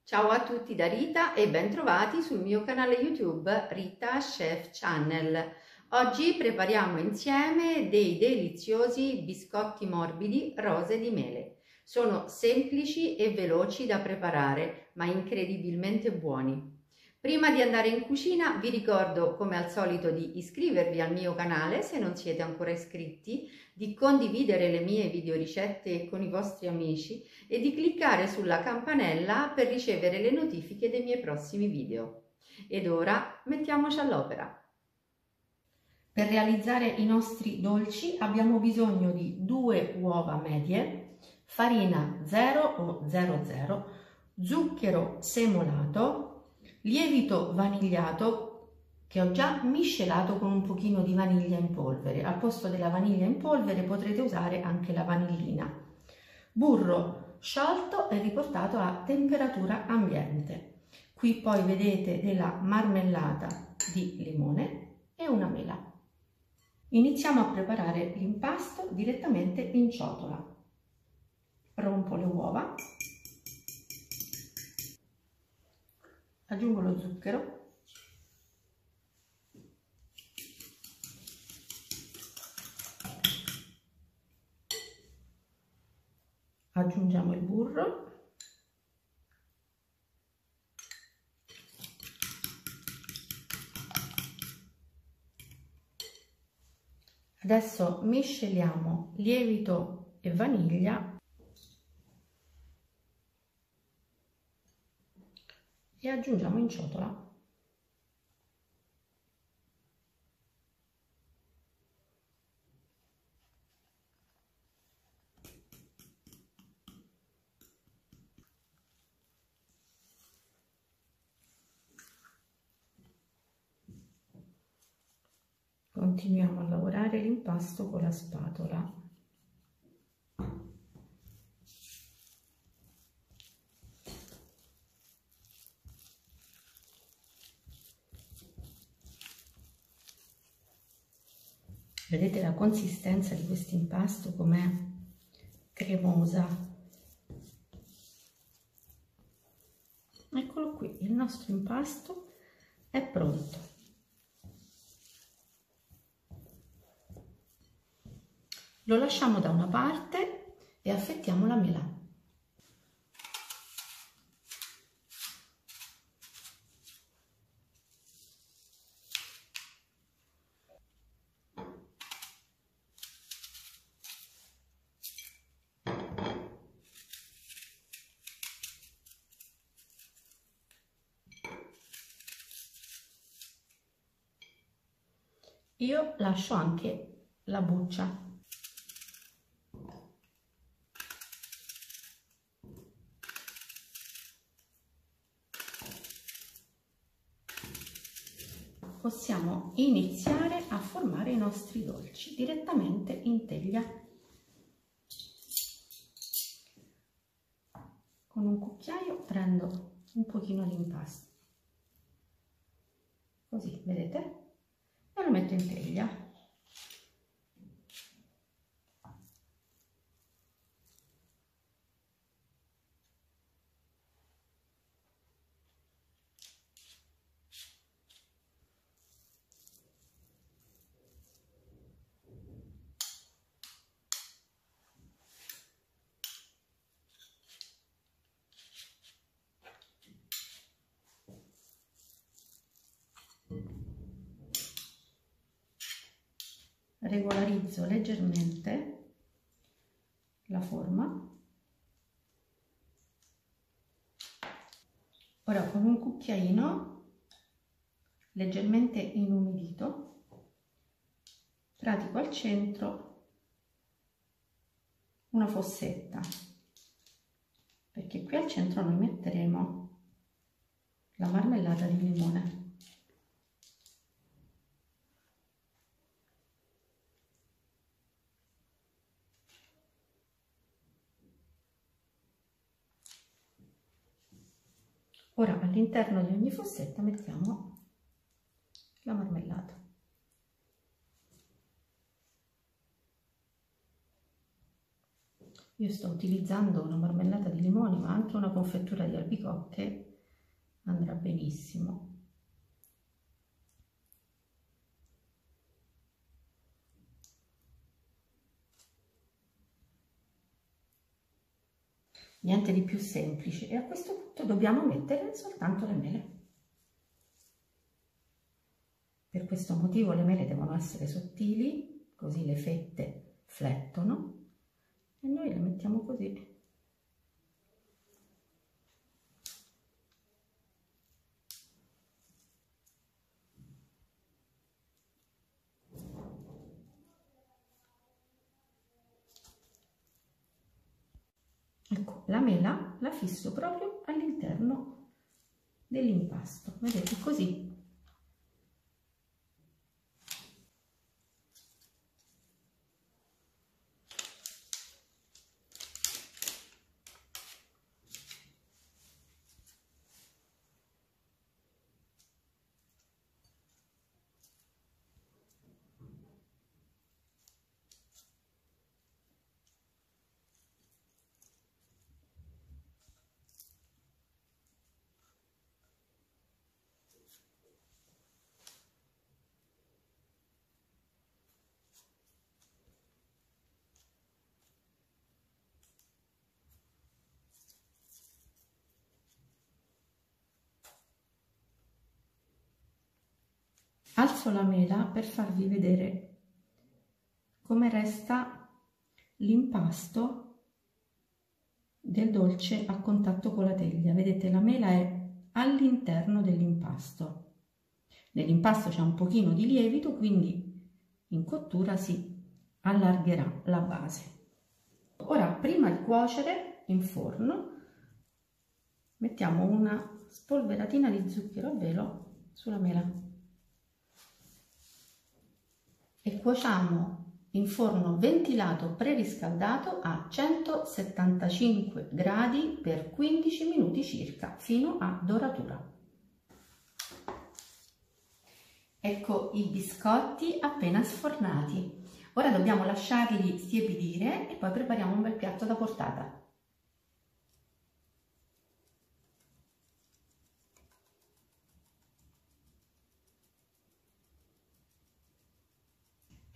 Ciao a tutti da Rita e bentrovati sul mio canale YouTube Rita Chef Channel. Oggi prepariamo insieme dei deliziosi biscotti morbidi rose di mele. Sono semplici e veloci da preparare, ma incredibilmente buoni. Prima di andare in cucina vi ricordo come al solito di iscrivervi al mio canale se non siete ancora iscritti, di condividere le mie videoricette con i vostri amici e di cliccare sulla campanella per ricevere le notifiche dei miei prossimi video. Ed ora mettiamoci all'opera. Per realizzare i nostri dolci abbiamo bisogno di 2 uova medie, farina 0 o 00, zucchero semolato, lievito vanigliato che ho già miscelato con un pochino di vaniglia in polvere. Al posto della vaniglia in polvere potrete usare anche la vanillina. Burro sciolto e riportato a temperatura ambiente. Qui poi vedete della marmellata di limone e una mela. Iniziamo a preparare l'impasto direttamente in ciotola. Rompo le uova, aggiungo lo zucchero, aggiungiamo il burro, adesso misceliamo lievito e vaniglia e aggiungiamo in ciotola. Continuiamo a lavorare l'impasto con la spatola. Vedete la consistenza di questo impasto com'è cremosa? Eccolo qui, il nostro impasto è pronto. Lo lasciamo da una parte e affettiamo la mela. Io lascio anche la buccia. Possiamo iniziare a formare i nostri dolci direttamente in teglia. Con un cucchiaio prendo un pochino di impasto, così, vedete? E lo metto in teglia. Regolarizzo leggermente la forma. Ora con un cucchiaino leggermente inumidito pratico al centro una fossetta, perché qui al centro noi metteremo la marmellata di limone. Ora all'interno di ogni fossetta mettiamo la marmellata. Io sto utilizzando una marmellata di limoni, ma anche una confettura di albicocche andrà benissimo. Niente di più semplice, e a questo punto dobbiamo mettere soltanto le mele. Per questo motivo le mele devono essere sottili, così le fette flettono, e noi le mettiamo così. Ecco, la mela la fisso proprio all'interno dell'impasto, vedete, così. Alzo la mela per farvi vedere come resta l'impasto del dolce a contatto con la teglia. Vedete, la mela è all'interno dell'impasto. Nell'impasto c'è un pochino di lievito, quindi in cottura si allargherà la base. Ora, prima di cuocere in forno, mettiamo una spolveratina di zucchero a velo sulla mela e cuociamo in forno ventilato preriscaldato a 175 gradi per 15 minuti circa, fino a doratura. Ecco i biscotti appena sfornati. Ora dobbiamo lasciarli stiepidire e poi prepariamo un bel piatto da portata.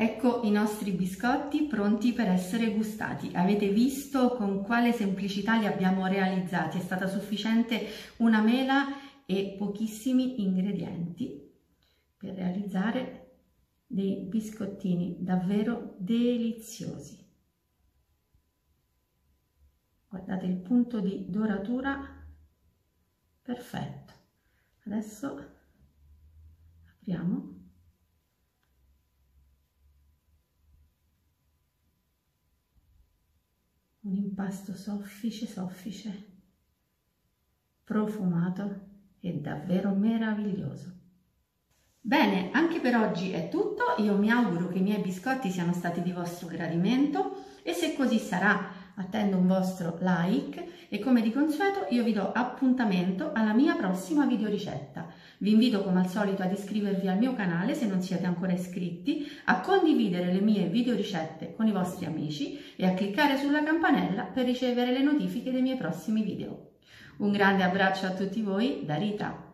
Ecco i nostri biscotti pronti per essere gustati. Avete visto con quale semplicità li abbiamo realizzati? È stata sufficiente una mela e pochissimi ingredienti per realizzare dei biscottini davvero deliziosi. Guardate il punto di doratura perfetto. Adesso apriamo. Un impasto soffice, profumato e davvero meraviglioso. Bene, anche per oggi è tutto. Io mi auguro che i miei biscotti siano stati di vostro gradimento e se così sarà attendo un vostro like e come di consueto io vi do appuntamento alla mia prossima videoricetta. Vi invito come al solito ad iscrivervi al mio canale se non siete ancora iscritti, a condividere le mie videoricette con i vostri amici e a cliccare sulla campanella per ricevere le notifiche dei miei prossimi video. Un grande abbraccio a tutti voi da Rita!